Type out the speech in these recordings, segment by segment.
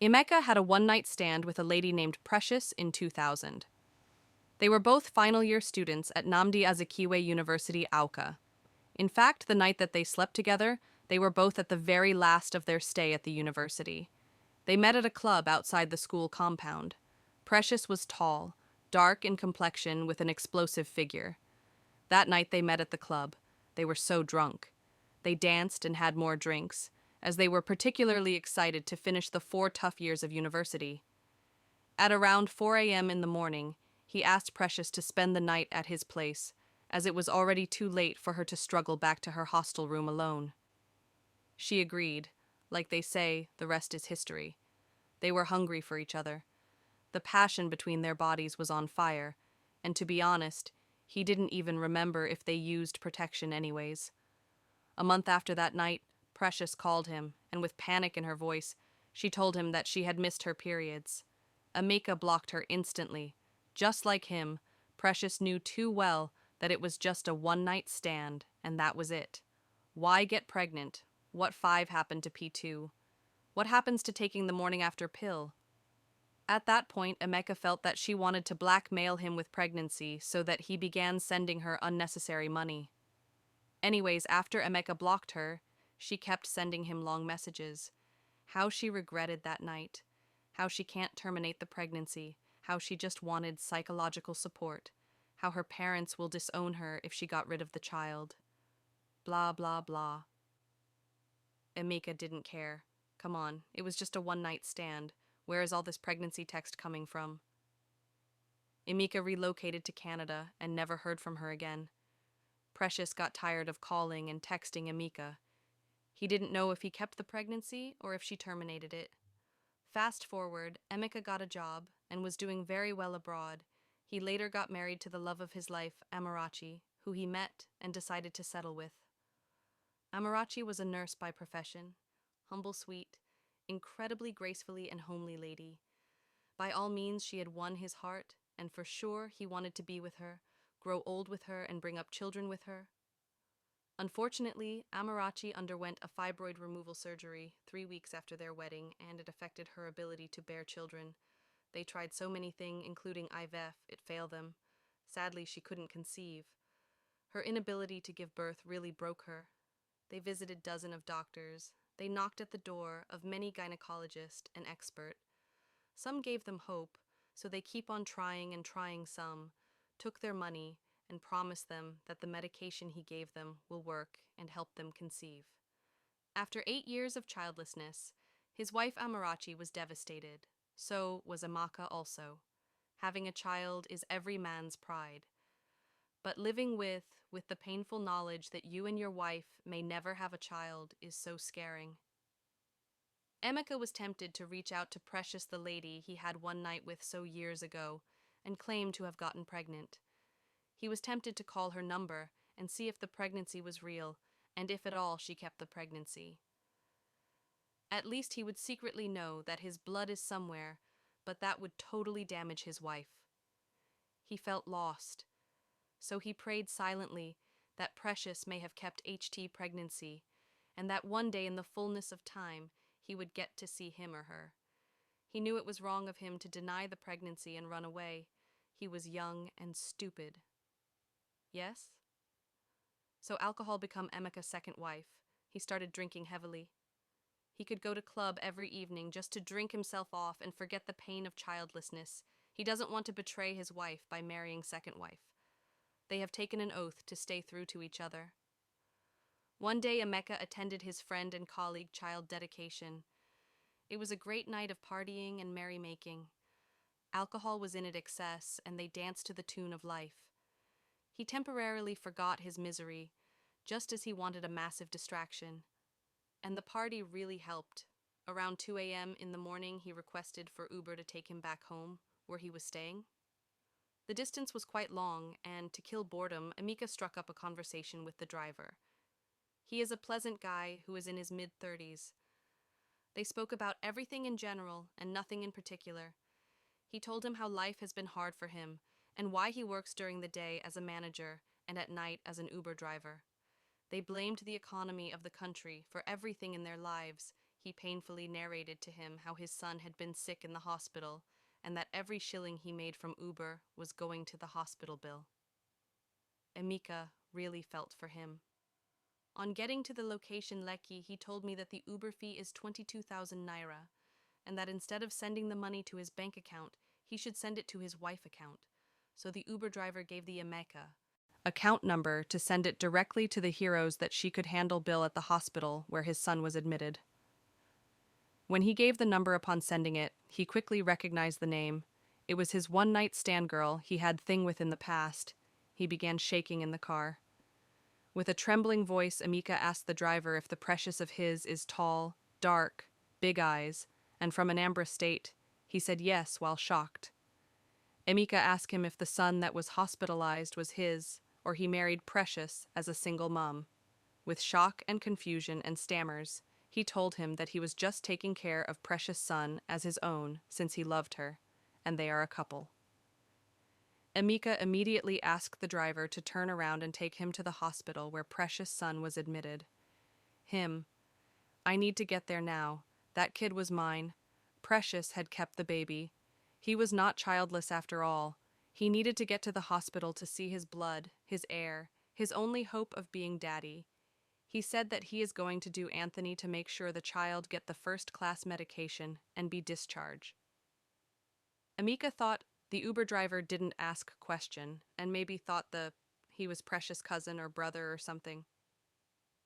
Emeka had a one-night stand with a lady named Precious in 2000. They were both final year students at Nnamdi Azikiwe University, Auka. In fact, the night that they slept together, they were both at the very last of their stay at the university. They met at a club outside the school compound. Precious was tall, dark in complexion with an explosive figure. That night they met at the club. They were so drunk. They danced and had more drinks, as they were particularly excited to finish the 4 tough years of university. At around 4 a.m. in the morning, he asked Precious to spend the night at his place, as it was already too late for her to struggle back to her hostel room alone. She agreed. Like they say, the rest is history. They were hungry for each other. The passion between their bodies was on fire, and to be honest, he didn't even remember if they used protection anyways. A month after that night, Precious called him, and with panic in her voice, she told him that she had missed her periods. Emeka blocked her instantly. Just like him, Precious knew too well that it was just a one-night stand, and that was it. Why get pregnant? What 5 happened to P2? What happens to taking the morning after pill? At that point, Emeka felt that she wanted to blackmail him with pregnancy so that he began sending her unnecessary money. Anyways, after Emeka blocked her, she kept sending him long messages. How she regretted that night. How she can't terminate the pregnancy. How she just wanted psychological support. How her parents will disown her if she got rid of the child. Blah, blah, blah. Emeka didn't care. Come on, it was just a one-night stand. Where is all this pregnancy text coming from? Emeka relocated to Canada and never heard from her again. Precious got tired of calling and texting Emeka. He didn't know if he kept the pregnancy or if she terminated it. Fast forward, Emeka got a job and was doing very well abroad. He later got married to the love of his life, Amarachi, who he met and decided to settle with. Amarachi was a nurse by profession, humble, sweet, incredibly gracefully and homely lady. By all means, she had won his heart, and for sure he wanted to be with her, grow old with her, and bring up children with her. Unfortunately, Amarachi underwent a fibroid removal surgery 3 weeks after their wedding, and it affected her ability to bear children. They tried so many things, including IVF, it failed them. Sadly, she couldn't conceive. Her inability to give birth really broke her. They visited dozens of doctors. They knocked at the door of many gynecologists and experts. Some gave them hope, so they keep on trying and trying some, took their money, and promised them that the medication he gave them will work and help them conceive. After 8 years of childlessness, his wife Amarachi was devastated. So was Emeka also. Having a child is every man's pride. But living with the painful knowledge that you and your wife may never have a child is so scaring. Emeka was tempted to reach out to Precious, the lady he had one night with so years ago, and claimed to have gotten pregnant. He was tempted to call her number and see if the pregnancy was real, and if at all she kept the pregnancy. At least he would secretly know that his blood is somewhere, but that would totally damage his wife. He felt lost, so he prayed silently that Precious may have kept HT pregnancy, and that one day in the fullness of time he would get to see him or her. He knew it was wrong of him to deny the pregnancy and run away. He was young and stupid. Yes? So alcohol became Emeka's second wife. He started drinking heavily. He could go to club every evening just to drink himself off and forget the pain of childlessness. He doesn't want to betray his wife by marrying second wife. They have taken an oath to stay true to each other. One day Emeka attended his friend and colleague child dedication. It was a great night of partying and merrymaking. Alcohol was in excess, and they danced to the tune of life. He temporarily forgot his misery, just as he wanted a massive distraction. And the party really helped. Around 2 a.m. in the morning, he requested for Uber to take him back home, where he was staying. The distance was quite long, and to kill boredom, Emeka struck up a conversation with the driver. He is a pleasant guy who is in his mid-30s. They spoke about everything in general and nothing in particular. He told him how life has been hard for him and why he works during the day as a manager and at night as an Uber driver. They blamed the economy of the country for everything in their lives. He painfully narrated to him how his son had been sick in the hospital and that every shilling he made from Uber was going to the hospital bill. Emika really felt for him. On getting to the location Lekki, he told me that the Uber fee is 22,000 naira, and that instead of sending the money to his bank account, he should send it to his wife account. So the Uber driver gave the Emeka account number to send it directly to the heroes that she could handle bill at the hospital where his son was admitted. When he gave the number upon sending it, he quickly recognized the name. It was his one-night stand girl he had thing with in the past. He began shaking in the car. With a trembling voice, Emika asked the driver if the precious of his is tall, dark, big eyes, and from an Ambra state. He said yes while shocked. Emika asked him if the son that was hospitalized was his, or he married Precious as a single mum. With shock and confusion and stammers, he told him that he was just taking care of Precious' son as his own since he loved her, and they are a couple. Emika immediately asked the driver to turn around and take him to the hospital where Precious' son was admitted. I need to get there now. That kid was mine. Precious had kept the baby. He was not childless after all. He needed to get to the hospital to see his blood, his heir, his only hope of being daddy. He said that he is going to do Anthony to make sure the child get the first-class medication and be discharged. Emika thought the Uber driver didn't ask question and maybe thought he was Precious' cousin or brother or something.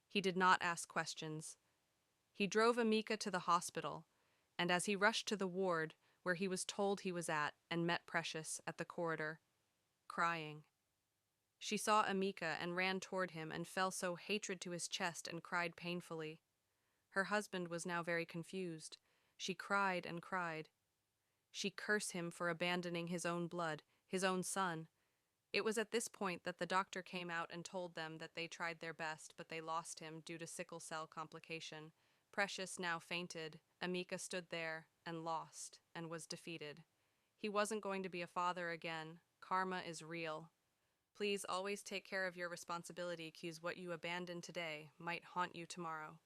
He did not ask questions. He drove Emika to the hospital, and as he rushed to the ward where he was told he was at and met Precious at the corridor, crying. She saw Emika and ran toward him and fell so hatred to his chest and cried painfully. Her husband was now very confused. She cried and cried. She cursed him for abandoning his own blood, his own son. It was at this point that the doctor came out and told them that they tried their best, but they lost him due to sickle cell complication. Precious now fainted. Emika stood there and lost and was defeated. He wasn't going to be a father again. Karma is real. Please always take care of your responsibility, 'cause what you abandon today might haunt you tomorrow.